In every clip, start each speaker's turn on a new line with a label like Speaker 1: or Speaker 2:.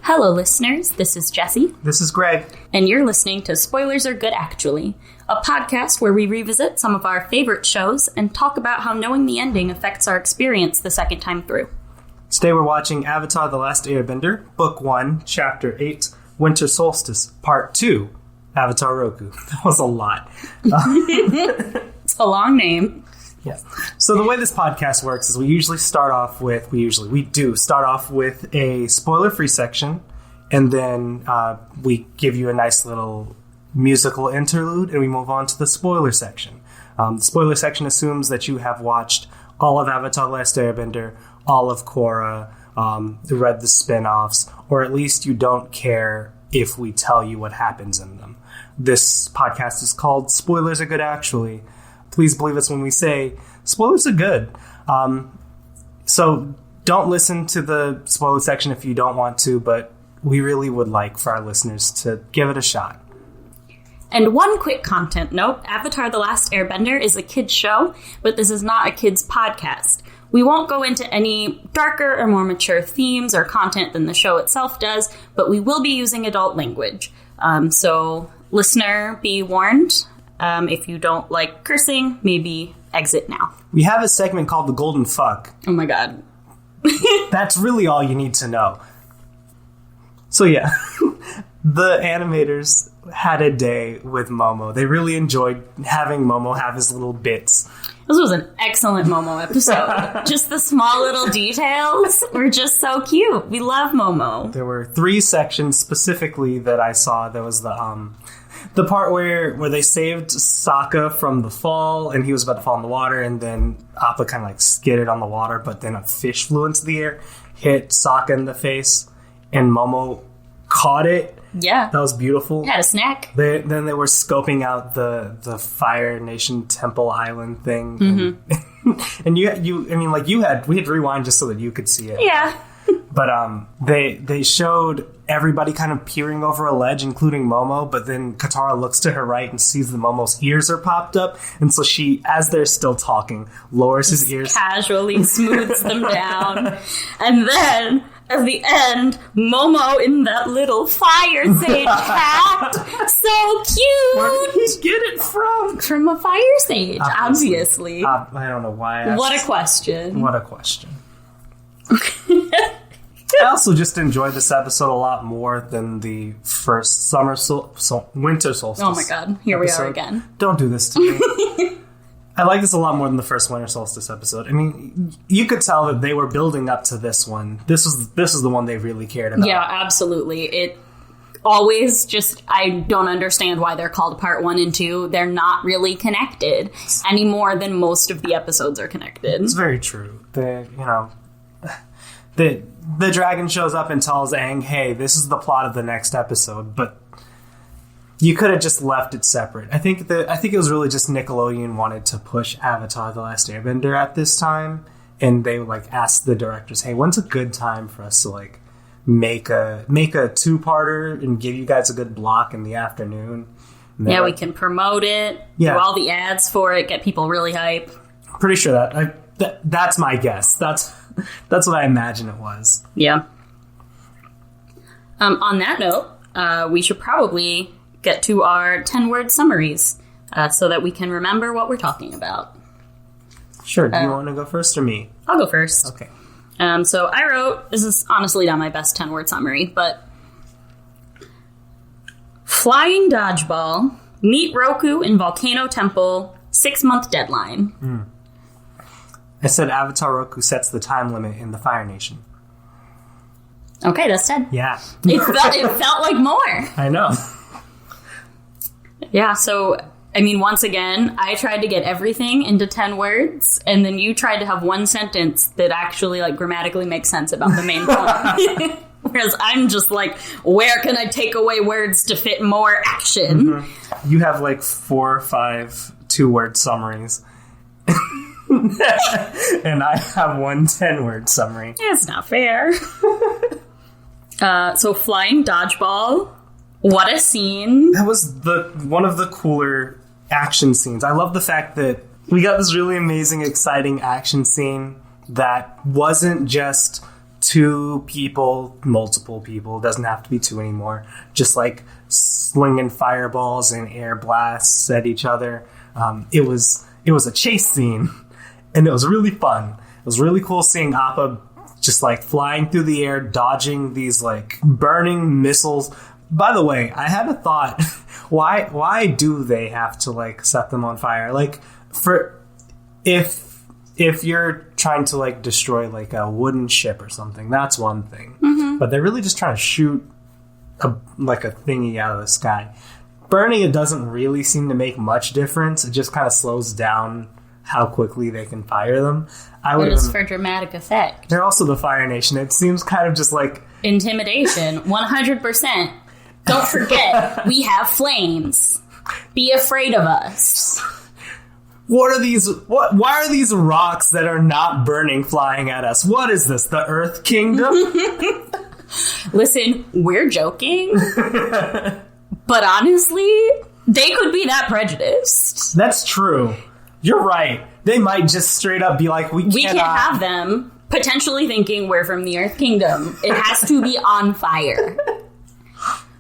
Speaker 1: Hello, listeners. This is Jesse.
Speaker 2: This is Greg.
Speaker 1: And you're listening to Spoilers Are Good, Actually, a podcast where we revisit some of our favorite shows and talk about how knowing the ending affects our experience the second time through.
Speaker 2: Today we're watching Avatar: The Last Airbender, Book 1, Chapter 8, Winter Solstice, Part 2, Avatar Roku. That was a lot.
Speaker 1: It's a long name.
Speaker 2: Yeah. So the way this podcast works is we do start off with a spoiler-free section, and then we give you a nice little musical interlude, and we move on to the spoiler section. The spoiler section assumes that you have watched all of Avatar: The Last Airbender, all of Korra, read the spin-offs, or at least you don't care if we tell you what happens in them. This podcast is called Spoilers Are Good, Actually. Please believe us when we say spoilers are good. So don't listen to the spoiler section if you don't want to, but we really would like for our listeners to give it a shot.
Speaker 1: And one quick content note, Avatar: The Last Airbender is a kid's show, but this is not a kid's podcast. We won't go into any darker or more mature themes or content than the show itself does, but we will be using adult language. So listener, be warned. If you don't like cursing, maybe exit now.
Speaker 2: We have a segment called The Golden Fuck.
Speaker 1: Oh my god.
Speaker 2: That's really all you need to know. So yeah, the animators had a day with Momo. They really enjoyed having Momo have his little bits.
Speaker 1: This was an excellent Momo episode. Just the small little details were just so cute. We love Momo.
Speaker 2: There were 3 sections specifically that I saw. There was the part where they saved Sokka from the fall, and he was about to fall in the water, and then Appa kind of like skidded on the water, but then a fish flew into the air, hit Sokka in the face, and Momo caught it.
Speaker 1: Yeah.
Speaker 2: That was beautiful.
Speaker 1: Had a snack.
Speaker 2: Then they were scoping out the Fire Nation Temple Island thing.
Speaker 1: Mm-hmm.
Speaker 2: And we had to rewind just so that you could see it.
Speaker 1: Yeah.
Speaker 2: But they showed everybody kind of peering over a ledge, including Momo, but then Katara looks to her right and sees that Momo's ears are popped up, and so she, as they're still talking, lowers his ears.
Speaker 1: Casually smooths them down. And then, at the end, Momo in that little fire sage hat. So cute!
Speaker 2: Where did he get it from?
Speaker 1: From a fire sage, obviously.
Speaker 2: I don't know why I asked.
Speaker 1: What a question.
Speaker 2: What a question. I also just enjoyed this episode a lot more than the first Winter Solstice.
Speaker 1: Oh my god, here
Speaker 2: episode.
Speaker 1: we are again.
Speaker 2: Don't do this to me. I like this a lot more than the first Winter Solstice episode. I mean, you could tell that they were building up to this one. This is the one they really cared about.
Speaker 1: Yeah, absolutely. It always just, I don't understand why they're called part 1 and 2. They're not really connected any more than most of the episodes are connected.
Speaker 2: It's very true. The dragon shows up and tells Aang, hey, this is the plot of the next episode, but you could have just left it separate. I think it was really just Nickelodeon wanted to push Avatar: The Last Airbender at this time, and they asked the directors, hey, when's a good time for us to make a 2-parter and give you guys a good block in the afternoon?
Speaker 1: Yeah, we can promote it, do all the ads for it, get people really hype.
Speaker 2: Pretty sure that's my guess. That's what I imagine it was.
Speaker 1: Yeah. On that note, we should probably get to our 10-word summaries so that we can remember what we're talking about.
Speaker 2: Sure. Do you want to go first or me?
Speaker 1: I'll go first.
Speaker 2: Okay.
Speaker 1: So I wrote, this is honestly not my best 10-word summary, but flying dodgeball, meet Roku in Volcano Temple, 6-month deadline.
Speaker 2: I said Avatar Roku sets the time limit in the Fire Nation.
Speaker 1: Okay, that's 10.
Speaker 2: Yeah.
Speaker 1: It felt like more.
Speaker 2: I know.
Speaker 1: Yeah, so, I mean, once again, I tried to get everything into 10 words, and then you tried to have one sentence that actually, grammatically makes sense about the main point. Whereas I'm just where can I take away words to fit more action?
Speaker 2: Mm-hmm. You have 4 or 5 2-word summaries. And I have one 10-word summary.
Speaker 1: It's not fair. So flying dodgeball. What a scene.
Speaker 2: That was one of the cooler action scenes. I love the fact that we got this really amazing, exciting action scene that wasn't just 2 people, multiple people, doesn't have to be 2 anymore, just like slinging fireballs and air blasts at each other. It was a chase scene, and it was really fun. It was really cool seeing Appa just like flying through the air, dodging these like burning missiles. By the way, I had a thought. Why do they have to like set them on fire? Like, for if you're trying to like destroy like a wooden ship or something, that's one thing. Mm-hmm. But they're really just trying to shoot a thingy out of the sky. Burning it doesn't really seem to make much difference. It just kind of slows down how quickly they can fire them.
Speaker 1: It is for dramatic effect.
Speaker 2: They're also the Fire Nation. It seems kind of just like
Speaker 1: intimidation. 100%. Don't forget, we have flames. Be afraid of us.
Speaker 2: What are these? Why are these rocks that are not burning flying at us? What is this? The Earth Kingdom?
Speaker 1: Listen, we're joking. But honestly, they could be that prejudiced.
Speaker 2: That's true. You're right. They might just straight up be like, we can't
Speaker 1: have them. Potentially thinking we're from the Earth Kingdom. It has to be on fire.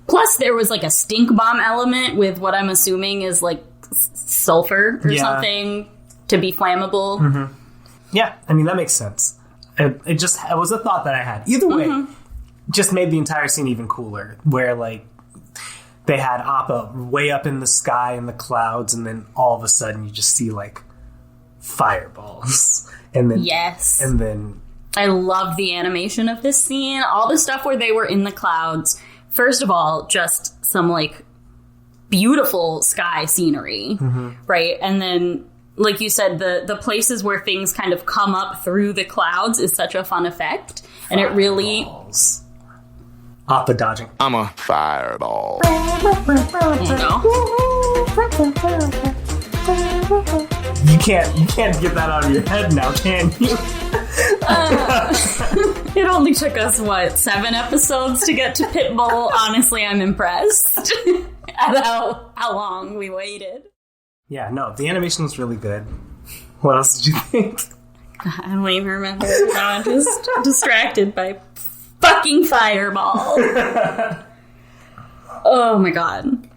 Speaker 1: Plus, there was like a stink bomb element with what I'm assuming is like sulfur or something to be flammable.
Speaker 2: Mm-hmm. Yeah, I mean, that makes sense. It was a thought that I had. Either way, just made the entire scene even cooler, where like they had Appa way up in the sky in the clouds, and then all of a sudden you just see like fireballs. And then and then
Speaker 1: I love the animation of this scene. All the stuff where they were in the clouds. First of all, just some, like, beautiful sky scenery, right? And then, like you said, the places where things kind of come up through the clouds is such a fun effect. And it really...
Speaker 2: Appa dodging.
Speaker 3: I'm a fireball.
Speaker 2: You can't get that out of your head now, can you?
Speaker 1: It only took us, 7 episodes to get to Pitbull. Honestly, I'm impressed at how long we waited.
Speaker 2: Yeah, no, the animation was really good. What else did you think?
Speaker 1: I don't even remember. I'm just distracted by fucking fireball. Oh my god.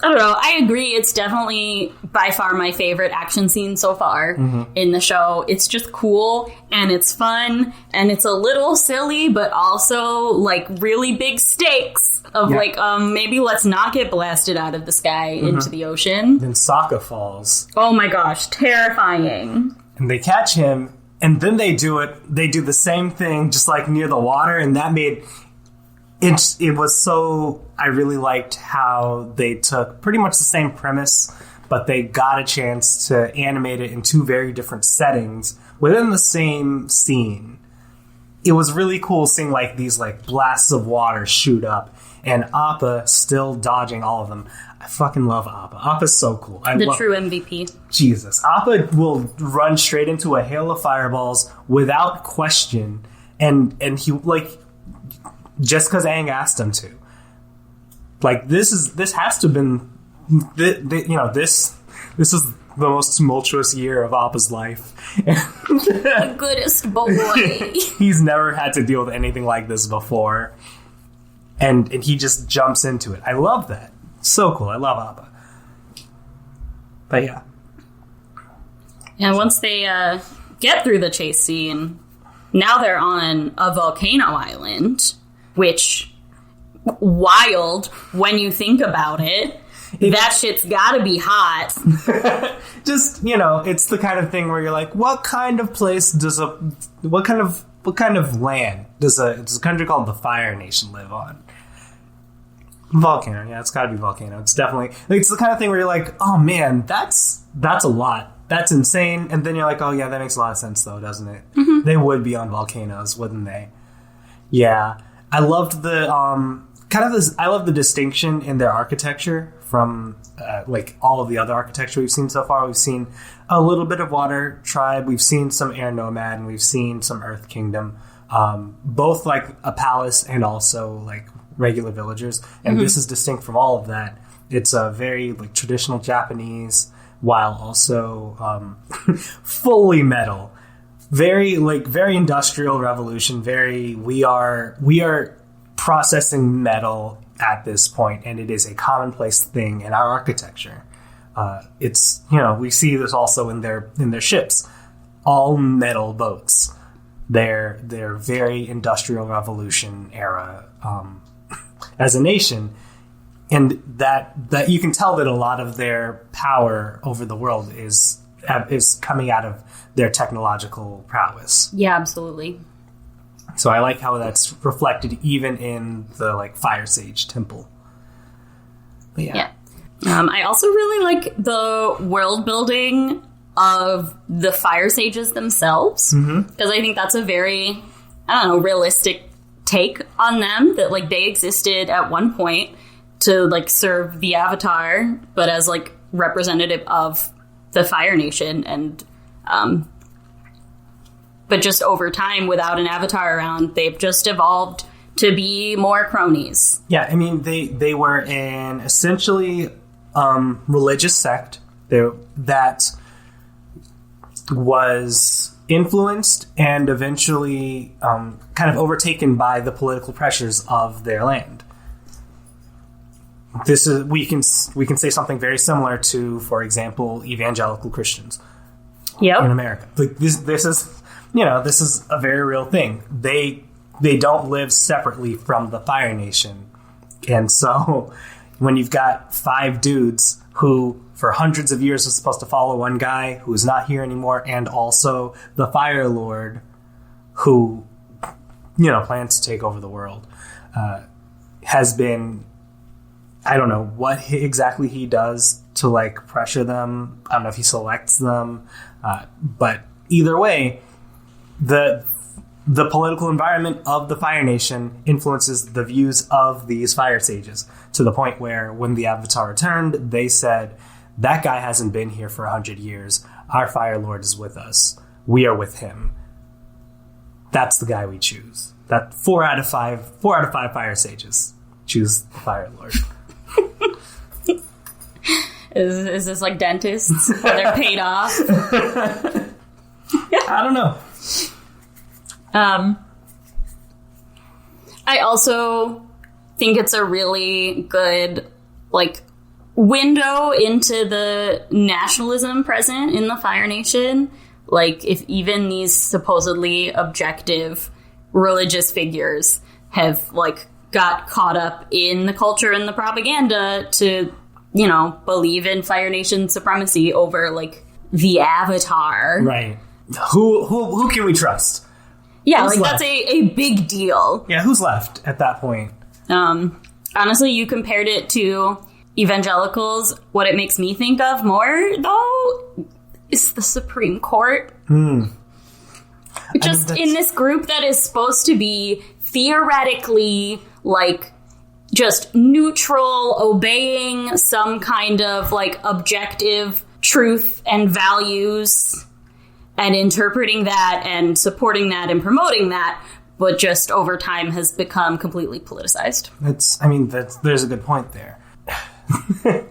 Speaker 1: I don't know. I agree. It's definitely by far my favorite action scene so far in the show. It's just cool and it's fun and it's a little silly, but also like really big stakes of like, maybe let's not get blasted out of the sky into the ocean.
Speaker 2: Then Sokka falls.
Speaker 1: Oh my gosh. Terrifying.
Speaker 2: And they catch him and then they do the same thing just like near the water, and that made... It was so... I really liked how they took pretty much the same premise, but they got a chance to animate it in 2 very different settings within the same scene. It was really cool seeing like these like blasts of water shoot up, and Appa still dodging all of them. I fucking love Appa. Appa's so cool.
Speaker 1: True MVP.
Speaker 2: Jesus. Appa will run straight into a hail of fireballs without question, and he like... just because Aang asked him to. Like, this has to have been, this is the most tumultuous year of Appa's life.
Speaker 1: The goodest boy.
Speaker 2: He's never had to deal with anything like this before. And he just jumps into it. I love that. So cool. I love Appa. But yeah.
Speaker 1: And once they get through the chase scene, now they're on a volcano island. Which, wild when you think about it. That shit's gotta be hot.
Speaker 2: Just, it's the kind of thing where you're like, what kind of place what kind of land does a country called the Fire Nation live on? Volcano, yeah, it's gotta be volcano. It's definitely, it's the kind of thing where you're like, oh man, that's a lot. That's insane. And then you're like, oh yeah, that makes a lot of sense though, doesn't it? Mm-hmm. They would be on volcanoes, wouldn't they? Yeah. I loved the I love the distinction in their architecture from like all of the other architecture we've seen so far. We've seen a little bit of Water Tribe, we've seen some Air Nomad, and we've seen some Earth Kingdom. Both like a palace and also like regular villagers. And this is distinct from all of that. It's a very like traditional Japanese, while also fully metal. very industrial revolution. We are processing metal at this point, and it is a commonplace thing in our architecture. It's, we see this also in their ships, all metal boats. They're very industrial revolution era as a nation, and that you can tell that a lot of their power over the world is coming out of their technological prowess.
Speaker 1: Yeah, absolutely.
Speaker 2: So I like how that's reflected even in the Fire Sage Temple. But yeah.
Speaker 1: I also really like the world building of the Fire Sages themselves, because I think that's a very, realistic take on them, that they existed at one point to serve the Avatar, but as representative of the Fire Nation, and but just over time, without an Avatar around, they've just evolved to be more cronies.
Speaker 2: Yeah, I mean, they were an essentially religious sect that was influenced and eventually kind of overtaken by the political pressures of their land. This is we can say something very similar to, for example, evangelical Christians.
Speaker 1: Yep.
Speaker 2: In America. This is a very real thing. They don't live separately from the Fire Nation. And so when you've got 5 dudes who for hundreds of years was supposed to follow one guy who is not here anymore, and also the Fire Lord who, plans to take over the world, has been, I don't know what exactly he does to pressure them. I don't know if he selects them, but either way, the political environment of the Fire Nation influences the views of these Fire Sages, to the point where when the Avatar returned, they said, that guy hasn't been here for 100 years. Our Fire Lord is with us. We are with him. That's the guy we choose. That 4 out of 5 Fire Sages choose the Fire Lord.
Speaker 1: Is this like dentists? They're paid off?
Speaker 2: I don't know.
Speaker 1: I also think it's a really good, window into the nationalism present in the Fire Nation. If even these supposedly objective religious figures have, got caught up in the culture and the propaganda to, believe in Fire Nation supremacy over, the Avatar.
Speaker 2: Right. Who can we trust?
Speaker 1: Yeah,
Speaker 2: Who's
Speaker 1: that's a big deal.
Speaker 2: Yeah, who's left at that point?
Speaker 1: Honestly, you compared it to evangelicals. What it makes me think of more, though, is the Supreme Court. Just in this group that is supposed to be theoretically, just neutral, obeying some kind of, objective truth and values, and interpreting that and supporting that and promoting that, but just over time has become completely politicized.
Speaker 2: There's a good point there.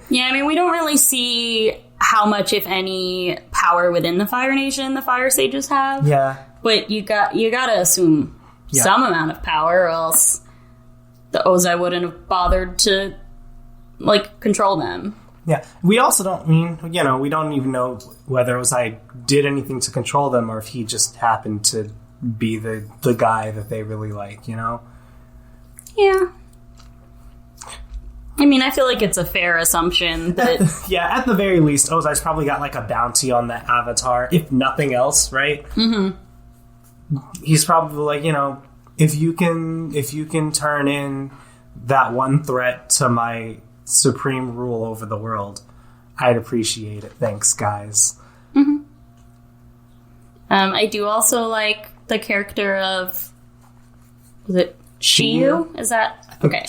Speaker 1: Yeah, we don't really see how much, if any, power within the Fire Nation the Fire Sages have.
Speaker 2: Yeah.
Speaker 1: But you gotta assume some amount of power, or else the Ozai wouldn't have bothered to, control them.
Speaker 2: Yeah, we also we don't even know whether Ozai did anything to control them, or if he just happened to be the guy that they really like,
Speaker 1: Yeah. I feel like it's a fair assumption that...
Speaker 2: Yeah, at the very least, Ozai's probably got, a bounty on the Avatar, if nothing else, right? Mm-hmm. He's probably if you can turn in that one threat to my supreme rule over the world, I'd appreciate it. Thanks, guys.
Speaker 1: Mm-hmm. I do also like the character of... Was it Shiyu? Is that... Okay.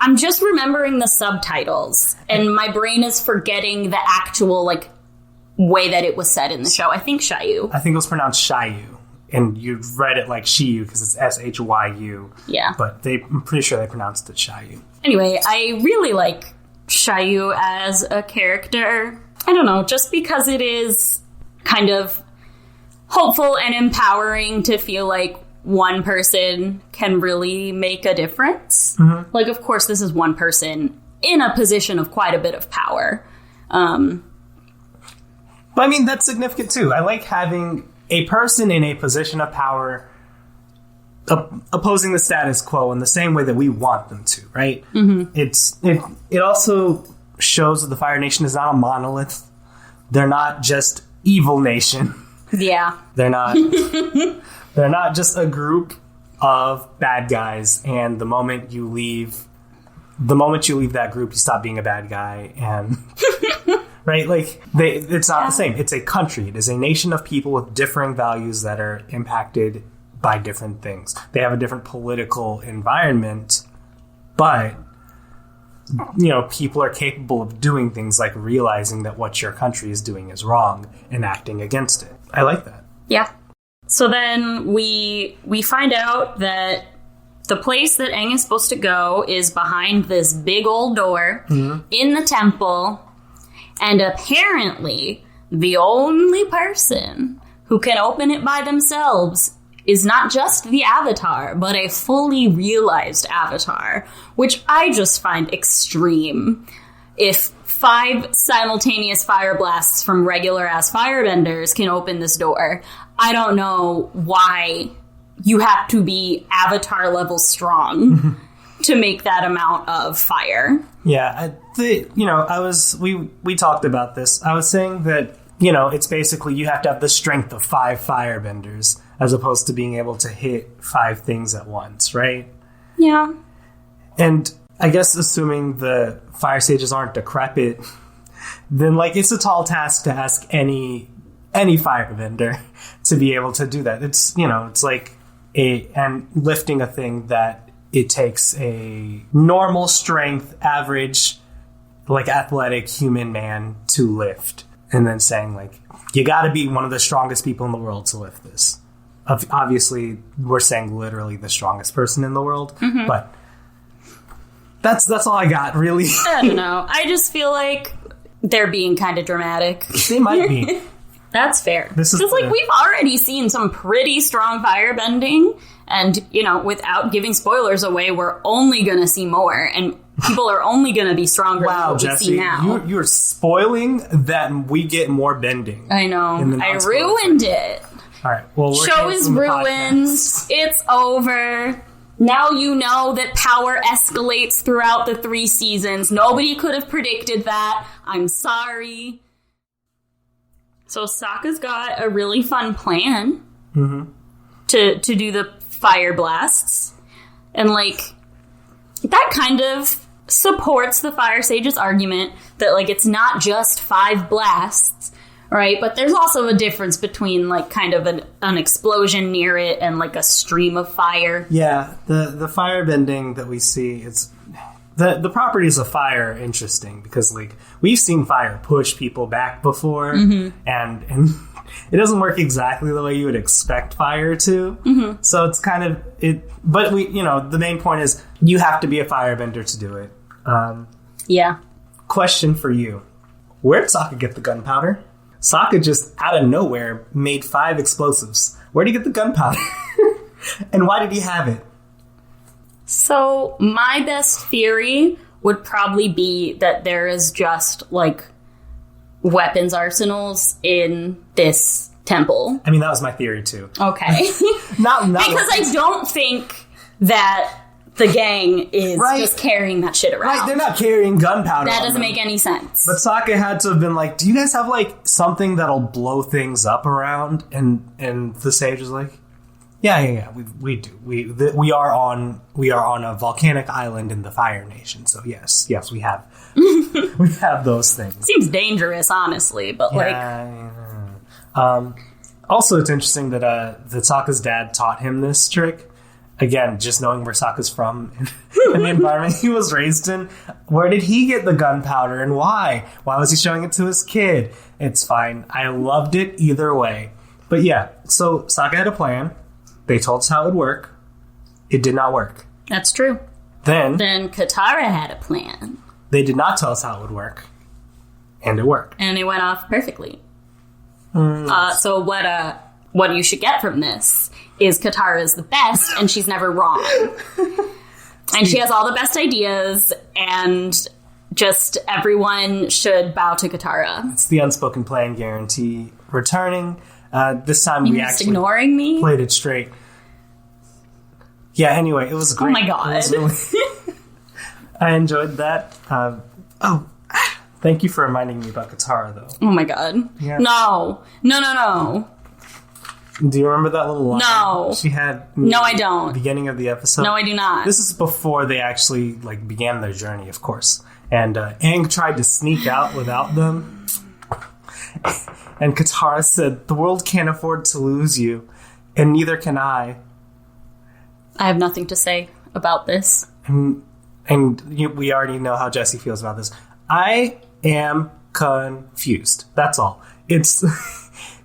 Speaker 1: I'm just remembering the subtitles, and my brain is forgetting the actual, way that it was said in the show. I think Shiyu.
Speaker 2: I think it was pronounced Shiyu, and you read it like Shiyu because it's Shyu.
Speaker 1: Yeah.
Speaker 2: But I'm pretty sure they pronounced it Shiyu.
Speaker 1: Anyway, I really like Shiyu as a character. I don't know, just because it is kind of hopeful and empowering to feel like one person can really make a difference. Mm-hmm. Like, of course, this is one person in a position of quite a bit of power.
Speaker 2: But I mean, that's significant too. I like having a person in a position of power opposing the status quo in the same way that we want them to, right? Mm-hmm. It also shows that the Fire Nation is not a monolith. They're not just evil nation.
Speaker 1: Yeah.
Speaker 2: They're not just a group of bad guys, and the moment you leave that group, you stop being a bad guy, and right? Like, it's not the same. It's a country. It is a nation of people with differing values that are impacted by different things. They have a different political environment, but, you know, people are capable of doing things like realizing that what your country is doing is wrong and acting against it. I like that.
Speaker 1: Yeah. So then we find out that the place that Aang is supposed to go is behind this big old door in the temple, and apparently the only person who can open it by themselves is not just the Avatar, but a fully realized Avatar, which I just find extreme. If 5 simultaneous fire blasts from regular-ass firebenders can open this door, I don't know why you have to be Avatar-level strong to make that amount of fire.
Speaker 2: Yeah, we talked about this. I was saying that, you know, it's basically you have to have the strength of 5 firebenders as opposed to being able to hit 5 things at once, right?
Speaker 1: Yeah.
Speaker 2: And I guess assuming the fire sages aren't decrepit, then, like, it's a tall task to ask any firebender to be able to do that. It's, you know, it's like and lifting a thing that it takes a normal strength, average, like, athletic human man to lift. And then saying, like, you gotta be one of the strongest people in the world to lift this. Obviously, we're saying literally the strongest person in the world, but that's all I got, really.
Speaker 1: I don't know. I just feel like they're being kind of dramatic.
Speaker 2: They might be.
Speaker 1: That's fair. Because, like, we've already seen some pretty strong firebending, and, you know, without giving spoilers away, we're only going to see more, and people are only going to be stronger than what we see now.
Speaker 2: You're spoiling that we get more bending.
Speaker 1: I know. I ruined it.
Speaker 2: All right. Well,
Speaker 1: show is ruined. It's over. Now you know that power escalates throughout the 3 seasons. Nobody could have predicted that. I'm sorry. So Sokka's got a really fun plan to do the fire blasts. And, like, that kind of supports the Fire Sage's argument that, like, it's not just 5 blasts, right? But there's also a difference between, like, kind of an explosion near it and, like, a stream of fire.
Speaker 2: Yeah, the fire bending that we see, it's the properties of fire are interesting because, like, we've seen fire push people back before, and it doesn't work exactly the way you would expect fire to. So it's kind of it. But the main point is you have to be a firebender to do it.
Speaker 1: Yeah.
Speaker 2: Question for you: where did Sokka get the gunpowder? Sokka just out of nowhere made 5 explosives. Where did he get the gunpowder? And why did he have it?
Speaker 1: So my best theory would probably be that there is just, like, weapons arsenals in this temple.
Speaker 2: I mean, that was my theory too.
Speaker 1: Okay.
Speaker 2: not
Speaker 1: because I don't think that the gang is just carrying that shit around.
Speaker 2: Right, they're not carrying gunpowder.
Speaker 1: That doesn't make any sense.
Speaker 2: But Sokka had to have been like, do you guys have, like, something that'll blow things up around? And the sage was like, yeah, we do. We are on a volcanic island in the Fire Nation. So yes, we have we have those things.
Speaker 1: Seems dangerous, honestly, but
Speaker 2: also, it's interesting that Sokka's dad taught him this trick. Again, just knowing where Sokka's from and the environment he was raised in. Where did he get the gunpowder and why? Why was he showing it to his kid? It's fine. I loved it either way. But yeah, so Sokka had a plan. They told us how it would work. It did not work.
Speaker 1: That's true.
Speaker 2: Then
Speaker 1: Katara had a plan.
Speaker 2: They did not tell us how it would work. And it worked.
Speaker 1: And it went off perfectly. So what what you should get from this is Katara is the best, and she's never wrong. And she has all the best ideas, and just everyone should bow to Katara.
Speaker 2: It's the unspoken plan guarantee returning. This time we actually
Speaker 1: ignoring me?
Speaker 2: Played it straight. Yeah, anyway, it was great.
Speaker 1: Oh my god.
Speaker 2: I enjoyed that. Thank you for reminding me about Katara, though.
Speaker 1: Oh my god.
Speaker 2: Yeah.
Speaker 1: No.
Speaker 2: Do you remember that little line
Speaker 1: No.
Speaker 2: she had?
Speaker 1: No, I don't.
Speaker 2: Beginning of the episode?
Speaker 1: No, I do not.
Speaker 2: This is before they actually began their journey, of course. And Aang tried to sneak out without them. And Katara said, "The world can't afford to lose you, and neither can I."
Speaker 1: I have nothing to say about this.
Speaker 2: We already know how Jesse feels about this. I am confused. That's all. It's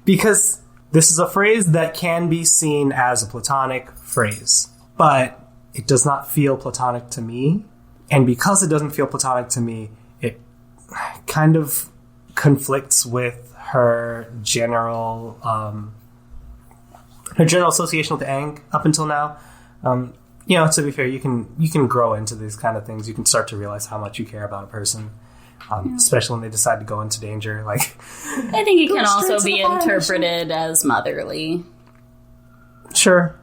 Speaker 2: because this is a phrase that can be seen as a platonic phrase, but it does not feel platonic to me. And because it doesn't feel platonic to me, it kind of conflicts with her general association with Aang up until now. To be fair, you can grow into these kind of things. You can start to realize how much you care about a person, especially when they decide to go into danger. I
Speaker 1: think it can also be interpreted as motherly.
Speaker 2: Sure.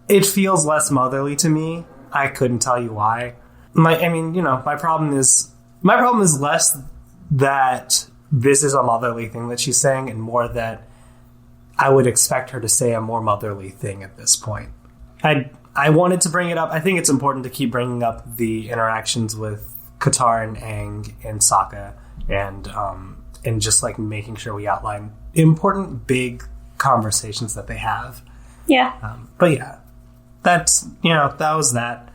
Speaker 2: It feels less motherly to me. I couldn't tell you why. My problem is less that this is a motherly thing that she's saying, and more that I would expect her to say a more motherly thing at this point. I wanted to bring it up. I think it's important to keep bringing up the interactions with Katara and Aang and Sokka, and just making sure we outline important big conversations that they have.
Speaker 1: Yeah.
Speaker 2: But yeah, that was that.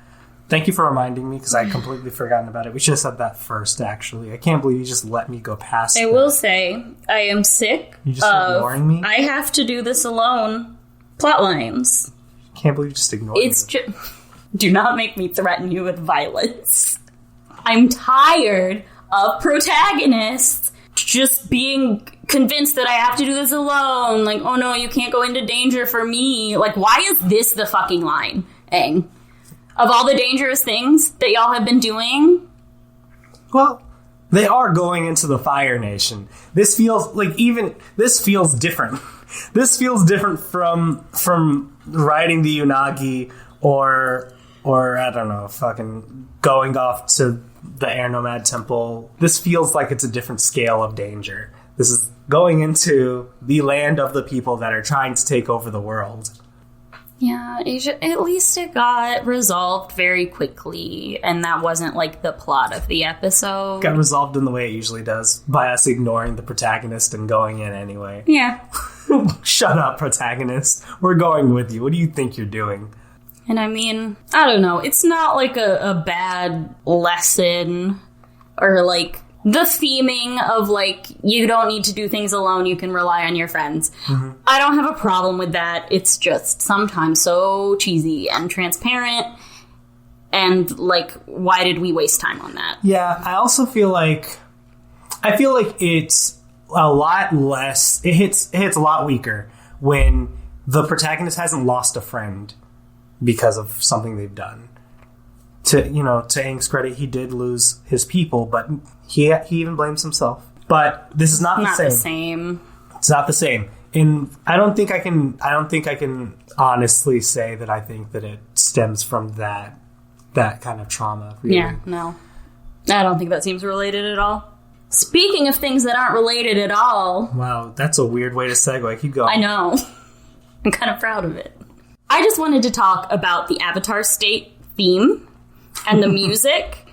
Speaker 2: Thank you for reminding me, because I had completely forgotten about it. We should have said that first, actually. I can't believe you just let me go past
Speaker 1: I will say, I am sick
Speaker 2: You just ignoring me?
Speaker 1: I have to do this alone plot lines.
Speaker 2: Can't believe you just ignored me.
Speaker 1: Do not make me threaten you with violence. I'm tired of protagonists just being convinced that I have to do this alone. Oh no, you can't go into danger for me. Why is this the fucking line, Aang? Of all the dangerous things that y'all have been doing?
Speaker 2: Well, they are going into the Fire Nation. This feels this feels different. This feels different from riding the Unagi or I don't know, fucking going off to the Air Nomad Temple. This feels like it's a different scale of danger. This is going into the land of the people that are trying to take over the world.
Speaker 1: Yeah, at least it got resolved very quickly, and that wasn't the plot of the episode.
Speaker 2: Got resolved in the way it usually does, by us ignoring the protagonist and going in anyway.
Speaker 1: Yeah.
Speaker 2: Shut up, protagonist. We're going with you. What do you think you're doing?
Speaker 1: And I don't know. It's not a bad lesson, or the theming of you don't need to do things alone, you can rely on your friends. Mm-hmm. I don't have a problem with that. It's just sometimes so cheesy and transparent, and why did we waste time on that?
Speaker 2: Yeah, I also feel it's a lot less, it hits a lot weaker when the protagonist hasn't lost a friend because of something they've done. To Aang's credit, he did lose his people, but he even blames himself. But this is not the same. It's not the same. And I don't think I can honestly say that I think that it stems from that kind of trauma. Really.
Speaker 1: Yeah, no. I don't think that seems related at all. Speaking of things that aren't related at all.
Speaker 2: Wow, that's a weird way to segue. Keep going.
Speaker 1: I know. I'm kind of proud of it. I just wanted to talk about the Avatar State theme and the music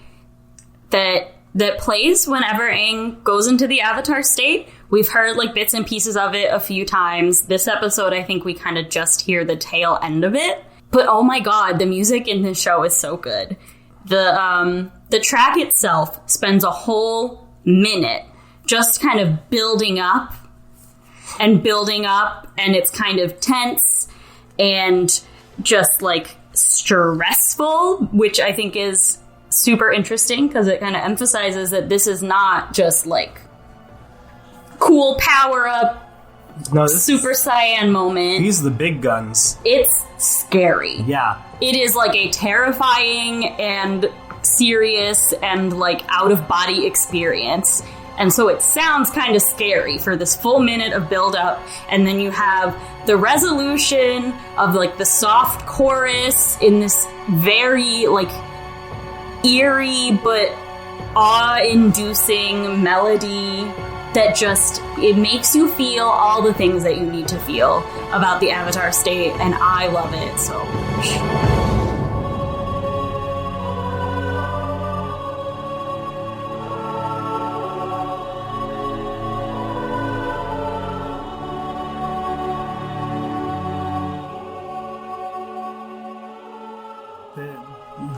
Speaker 1: that plays whenever Aang goes into the Avatar State. We've heard bits and pieces of it a few times. This episode, I think we kind of just hear the tail end of it. But oh my god, the music in this show is so good. The track itself spends a whole minute just kind of building up, and it's kind of tense and just stressful, which I think is super interesting because it kind of emphasizes that this is not just cool power up
Speaker 2: No,
Speaker 1: Super Saiyan moment.
Speaker 2: These are the big guns.
Speaker 1: It's scary.
Speaker 2: Yeah.
Speaker 1: It is like a terrifying and serious and like out-of-body experience. And so it sounds kind of scary for this full minute of build-up, and then you have the resolution of like the soft chorus in this very like eerie but awe-inducing melody that just, it makes you feel all the things that you need to feel about the Avatar state, and I love it so much.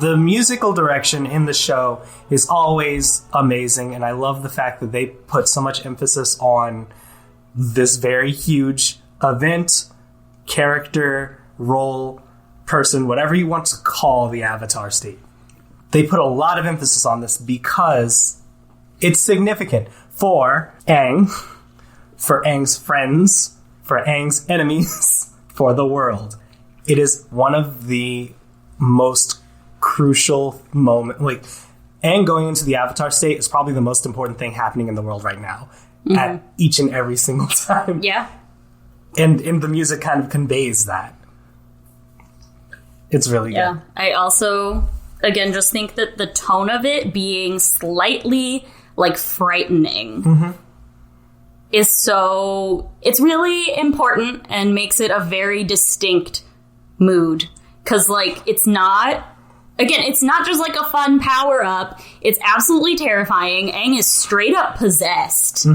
Speaker 2: The musical direction in the show is always amazing, and I love the fact that they put so much emphasis on this very huge event, character, role, person, whatever you want to call the Avatar state. They put a lot of emphasis on this because it's significant for Aang, for Aang's friends, for Aang's enemies, for the world. It is one of the most crucial moment. Like, Aang going into the Avatar state is probably the most important thing happening in the world right now, at each and every single time.
Speaker 1: Yeah.
Speaker 2: And the music kind of conveys that. It's really good.
Speaker 1: I also, again, just think that the tone of it being slightly, like, frightening is so... It's really important and makes it a very distinct mood. Because, like, it's not... Again, it's not just like a fun power-up. It's absolutely terrifying. Aang is straight up possessed.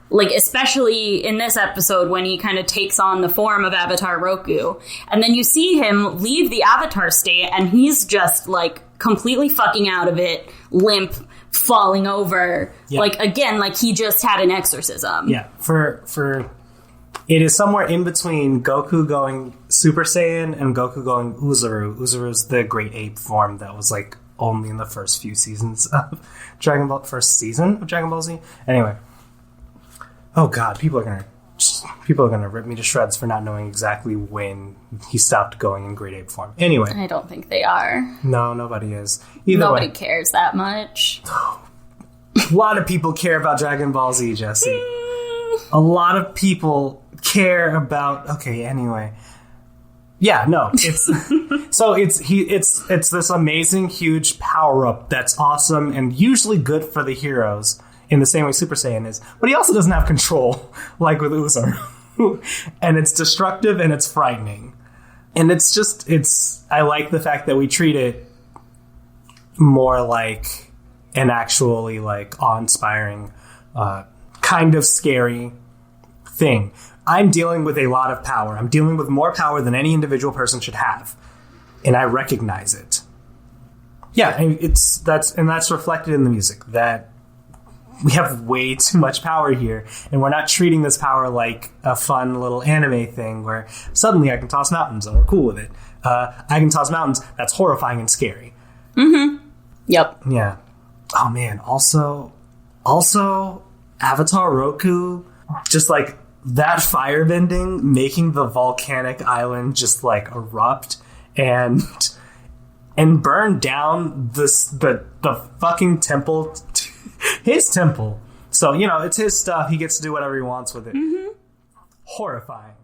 Speaker 1: Like, especially in this episode when he kind of takes on the form of Avatar Roku. And then you see him leave the Avatar state, and he's just, like, completely fucking out of it, limp, falling over. Yeah. Like, again, like he just had an exorcism.
Speaker 2: Yeah, for it is somewhere in between Goku going Super Saiyan and Goku going Uzaru. Uzaru's the great ape form that was, like, only in the first few seasons of Dragon Ball... First season of Dragon Ball Z? Anyway. Oh, God, people are gonna rip me to shreds for not knowing exactly when he stopped going in great ape form. Anyway.
Speaker 1: I don't think they are.
Speaker 2: No, nobody is.
Speaker 1: Nobody cares that much.
Speaker 2: A lot of people care about Dragon Ball Z, Jesse. A lot of people care about... Okay, anyway. Yeah, no, it's... So it's this amazing, huge power-up that's awesome and usually good for the heroes in the same way Super Saiyan is. But he also doesn't have control, like with Uzaru. And it's destructive and it's frightening. And I like the fact that we treat it more like an actually, like, awe-inspiring, kind of scary thing. I'm dealing with a lot of power. I'm dealing with more power than any individual person should have. And I recognize it. Yeah, and that's reflected in the music, that we have way too much power here, and we're not treating this power like a fun little anime thing where suddenly I can toss mountains and we're cool with it. I can toss mountains, that's horrifying and scary.
Speaker 1: Yep.
Speaker 2: Yeah. Oh man, also Avatar Roku, just like that firebending, making the volcanic island just like erupt and burn down the fucking temple, his temple. So, you know, it's his stuff. He gets to do whatever he wants with it. Horrifying.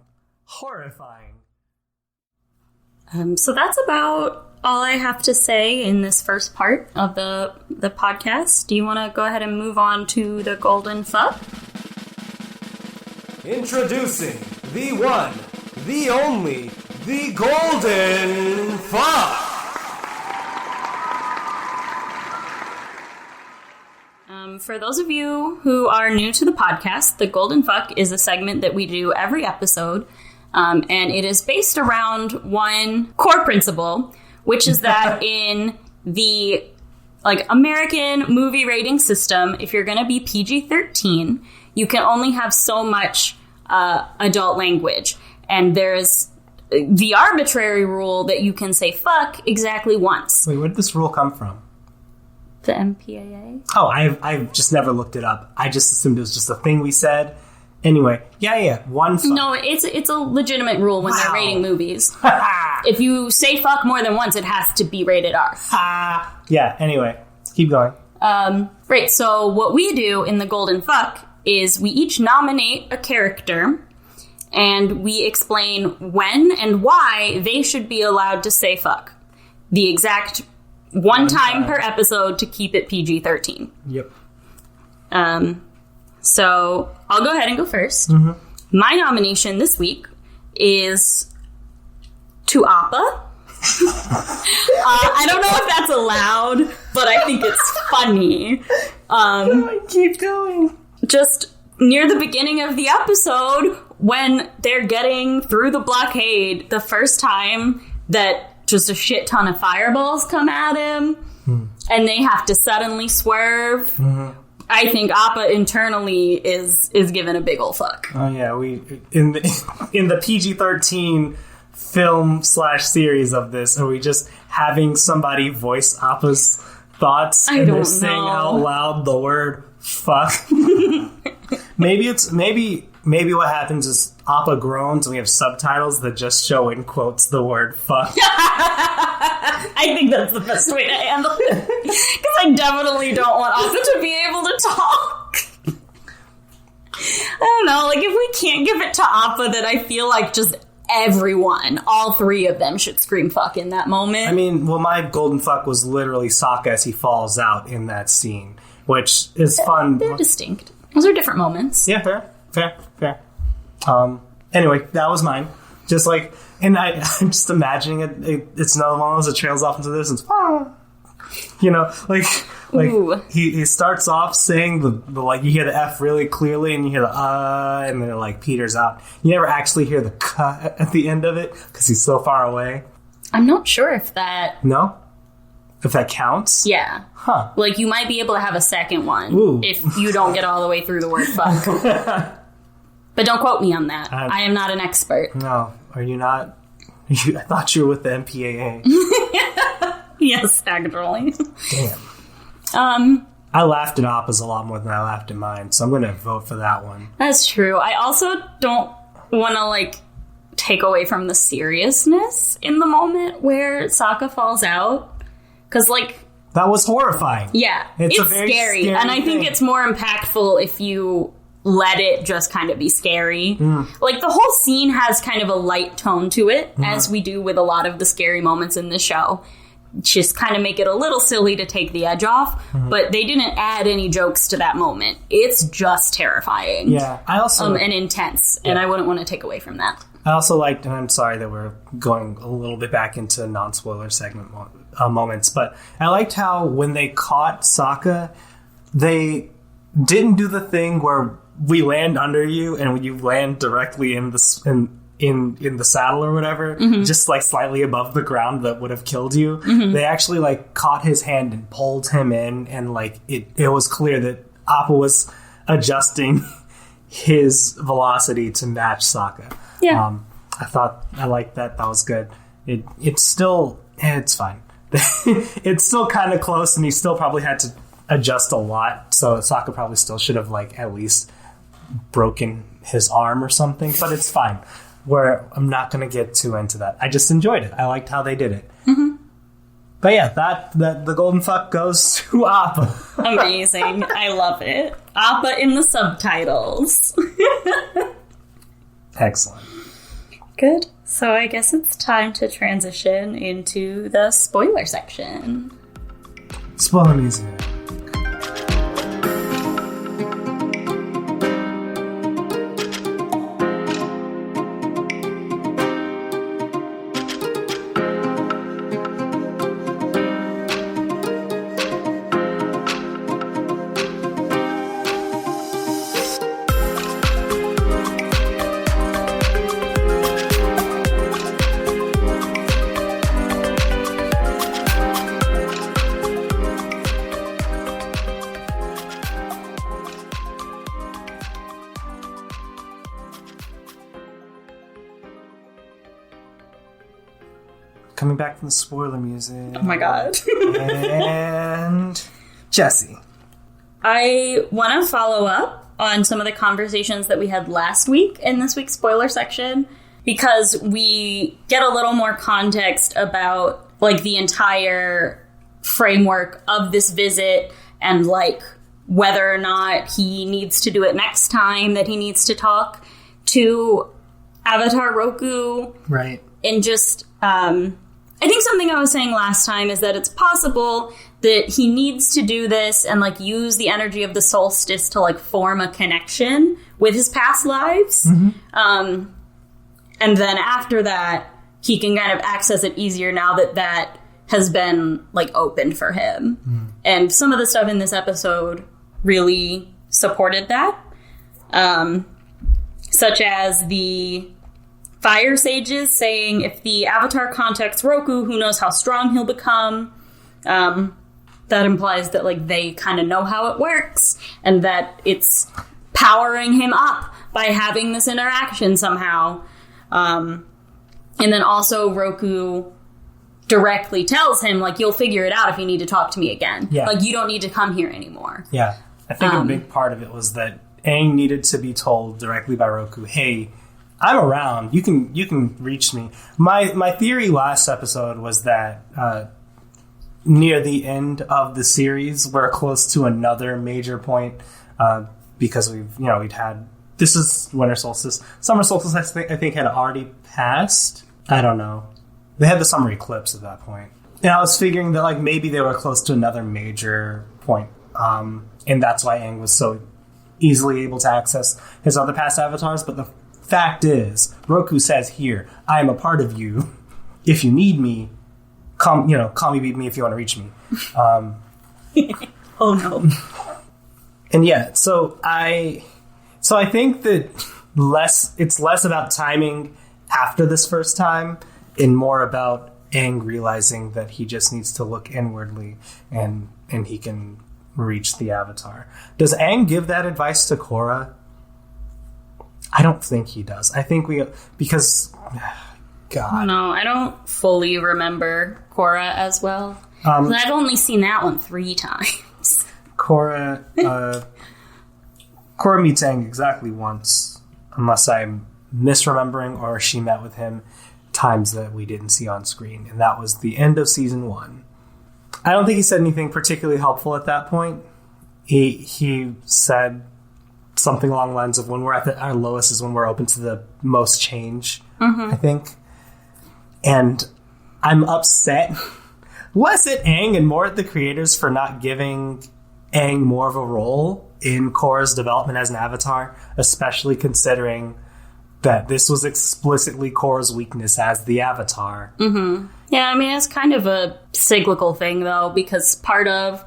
Speaker 1: So that's about all I have to say in this first part of the podcast. Do you want to go ahead and move on to the Golden Fuck?
Speaker 2: Introducing the one, the only, the Golden Fuck!
Speaker 1: For those of you who are new to the podcast, the Golden Fuck is a segment that we do every episode, and it is based around one core principle, which is that in the American movie rating system, if you're going to be PG-13, you can only have so much adult language. And there's the arbitrary rule that you can say fuck exactly once.
Speaker 2: Wait, where did this rule come from?
Speaker 1: The MPAA?
Speaker 2: Oh, I've just never looked it up. I just assumed it was just a thing we said, Anyway, yeah, one fuck.
Speaker 1: No, it's a legitimate rule when they're rating movies. If you say fuck more than once, it has to be rated R.
Speaker 2: Yeah, anyway, keep going.
Speaker 1: Right, so what we do in the Golden Fuck is we each nominate a character, and we explain when and why they should be allowed to say fuck. The exact one time per episode to keep it PG-13.
Speaker 2: Yep.
Speaker 1: So I'll go ahead and go first. My nomination this week is to Appa. I don't know if that's allowed, but I think it's funny.
Speaker 2: Keep going.
Speaker 1: Just near the beginning of the episode, when they're getting through the blockade, the first time that just a shit ton of fireballs come at him, and they have to suddenly swerve. I think Appa internally is given a big ol' fuck.
Speaker 2: Oh yeah, we in the PG-13 film / series of this, are we just having somebody voice Appa's thoughts and they're saying out loud the word fuck? Maybe what happens is Appa groans and we have subtitles that just show in quotes the word fuck.
Speaker 1: I think that's the best way to handle it. Because I definitely don't want Appa to be able to talk. I don't know, like if we can't give it to Appa, then I feel like just everyone, all three of them should scream fuck in that moment.
Speaker 2: I mean, well, my golden fuck was literally Sokka as he falls out in that scene, which is fun.
Speaker 1: They're distinct. Those are different moments.
Speaker 2: Yeah, fair. Anyway, that was mine. Just like, and I'm just imagining it's another one of those that trails off into the distance. You know, like he starts off saying the like, you hear the F really clearly and you hear the and then it like peters out. You never actually hear the k at the end of it because he's so far away.
Speaker 1: I'm not sure if that...
Speaker 2: No? If that counts?
Speaker 1: Yeah.
Speaker 2: Huh.
Speaker 1: Like, you might be able to have a second one if you don't get all the way through the word fuck. But don't quote me on that. I am not an expert.
Speaker 2: No. Are you not? I thought you were with the MPAA.
Speaker 1: Yes, actually.
Speaker 2: Damn. I laughed at Appa's a lot more than I laughed at mine, so I'm going to vote for that one.
Speaker 1: That's true. I also don't want to, like, take away from the seriousness in the moment where Sokka falls out. Because, like...
Speaker 2: That was horrifying.
Speaker 1: Yeah. It's scary. And I think it's more impactful if you let it just kind of be scary. Like, the whole scene has kind of a light tone to it, as we do with a lot of the scary moments in the show. Just kind of make it a little silly to take the edge off, but they didn't add any jokes to that moment. It's just terrifying.
Speaker 2: Yeah, I also...
Speaker 1: and intense, and I wouldn't want to take away from that.
Speaker 2: I also liked, and I'm sorry that we're going a little bit back into non-spoiler segment moments, but I liked how when they caught Sokka, they didn't do the thing where we land under you and you land directly in the in the saddle or whatever, just like slightly above the ground that would have killed you. They actually like caught his hand and pulled him in, and like it was clear that Appa was adjusting his velocity to match Sokka.
Speaker 1: Yeah.
Speaker 2: I liked that. That was good. It's still, it's fine. It's still kind of close, and he still probably had to adjust a lot. So Sokka probably still should have like at least broken his arm or something, but it's fine. Where I'm not going to get too into that. I just enjoyed it. I liked how they did it. But yeah, that the golden fuck goes to Appa.
Speaker 1: Amazing. I love it. Appa in the subtitles.
Speaker 2: Excellent.
Speaker 1: Good. So I guess it's time to transition into the spoiler section.
Speaker 2: Spoiler music. Coming back from the spoiler music.
Speaker 1: Oh my god.
Speaker 2: And Jesse.
Speaker 1: I want to follow up on some of the conversations that we had last week in this week's spoiler section, because we get a little more context about, like, the entire framework of this visit and, like, whether or not he needs to do it next time that he needs to talk to Avatar Roku.
Speaker 2: Right.
Speaker 1: And just, I think something I was saying last time is that it's possible that he needs to do this and, like, use the energy of the solstice to, like, form a connection with his past lives. Mm-hmm. And then after that, he can kind of access it easier now that that has been, like, opened for him. Mm. And some of the stuff in this episode really supported that. Such as the fire sages saying if the Avatar contacts Roku, who knows how strong he'll become. That implies that, like, they kind of know how it works and that it's powering him up by having this interaction somehow. And then also Roku directly tells him, like, you'll figure it out if you need to talk to me again. Yeah. Like, you don't need to come here anymore.
Speaker 2: Yeah. I think a big part of it was that Aang needed to be told directly by Roku, hey, I'm around. You can reach me. My theory last episode was that near the end of the series, we're close to another major point because we'd had, this is Winter Solstice. Summer Solstice, I think had already passed. I don't know. They had the summer eclipse at that point. And I was figuring that, like, maybe they were close to another major point. And that's why Aang was so easily able to access his other past avatars. But the fact is, Roku says here, I am a part of you. If you need me, call me, beat me if you want to reach me.
Speaker 1: Oh no.
Speaker 2: And yeah, so I think that it's less about timing after this first time and more about Aang realizing that he just needs to look inwardly and he can reach the Avatar. Does Aang give that advice to Korra? I don't think he does. I think because God.
Speaker 1: No, I don't fully remember Korra as well. I've only seen that one 3 times.
Speaker 2: Korra meets Aang exactly once, unless I'm misremembering or she met with him times that we didn't see on screen, and that was the end of season 1. I don't think he said anything particularly helpful at that point. He said something along the lines of when we're at our lowest is when we're open to the most change, I think. And I'm upset, less at Aang and more at the creators for not giving Aang more of a role in Korra's development as an avatar, especially considering that this was explicitly Korra's weakness as the avatar. Mm-hmm.
Speaker 1: Yeah, I mean, it's kind of a cyclical thing, though, because part of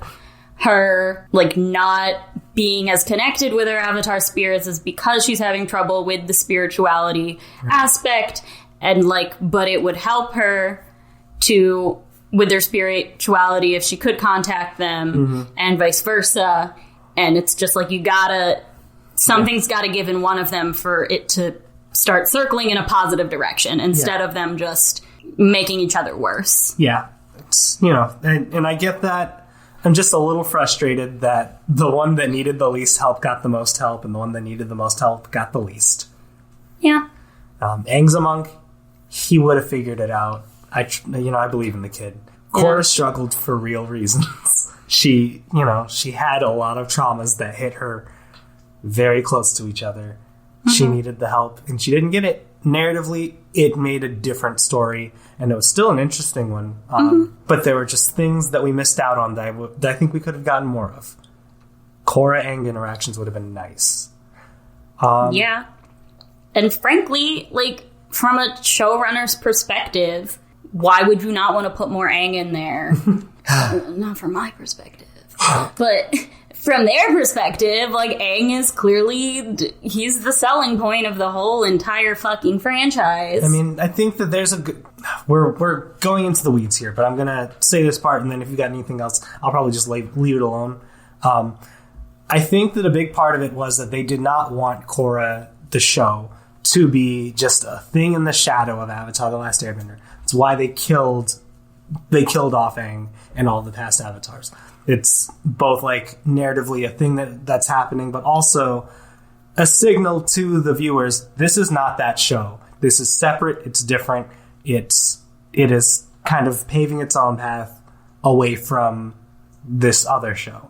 Speaker 1: her, like, not being as connected with her avatar spirits is because she's having trouble with the spirituality aspect, and, like, but it would help her with their spirituality if she could contact them, and vice versa. And it's just like, something's gotta give in one of them for it to start circling in a positive direction instead of them just making each other worse.
Speaker 2: Yeah. It's, and I get that. I'm just a little frustrated that the one that needed the least help got the most help, and the one that needed the most help got the least.
Speaker 1: Yeah.
Speaker 2: Aang's a monk. He would have figured it out. I believe in the kid. Korra struggled for real reasons. She had a lot of traumas that hit her very close to each other. She needed the help, and she didn't get it. Narratively, it made a different story, and it was still an interesting one. But there were just things that we missed out on that I think we could have gotten more of. Korra-Aang interactions would have been nice.
Speaker 1: Yeah. And frankly, like, from a showrunner's perspective, why would you not want to put more Aang in there? Not from my perspective. But from their perspective, like, Aang is clearly, he's the selling point of the whole entire fucking franchise.
Speaker 2: I mean, I think that there's we're going into the weeds here, but I'm going to say this part, and then if you got anything else, I'll probably just leave it alone. I think that a big part of it was that they did not want Korra, the show, to be just a thing in the shadow of Avatar: The Last Airbender. That's why they killed off Aang and all the past avatars. It's both, like, narratively a thing that's happening, but also a signal to the viewers, this is not that show. This is separate, it's different, it is kind of paving its own path away from this other show.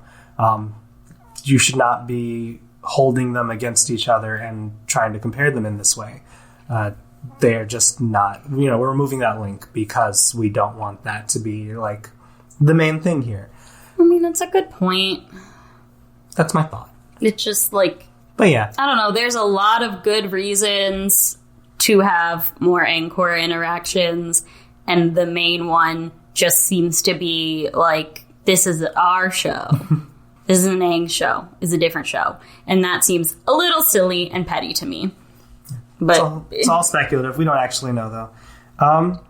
Speaker 2: You should not be holding them against each other and trying to compare them in this way. They're just not, we're removing that link because we don't want that to be like the main thing here.
Speaker 1: I mean, that's a good point.
Speaker 2: That's my thought.
Speaker 1: It's just like,
Speaker 2: but yeah,
Speaker 1: I don't know. There's a lot of good reasons to have more Angkor interactions, and the main one just seems to be like, this is our show. This is an Aang show. It's a different show. And that seems a little silly and petty to me. But
Speaker 2: it's all speculative. We don't actually know, though.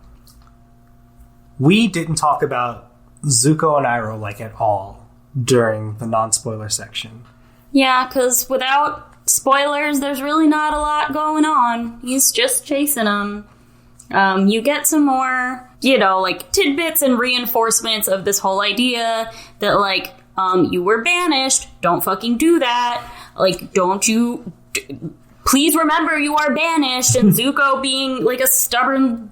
Speaker 2: We didn't talk about Zuko and Iroh, like, at all during the non-spoiler section.
Speaker 1: Yeah, because without spoilers, there's really not a lot going on. He's just chasing them. You get some more, like, tidbits and reinforcements of this whole idea that, like, you were banished. Don't fucking do that. Like, please remember you are banished. And Zuko being, like, a stubborn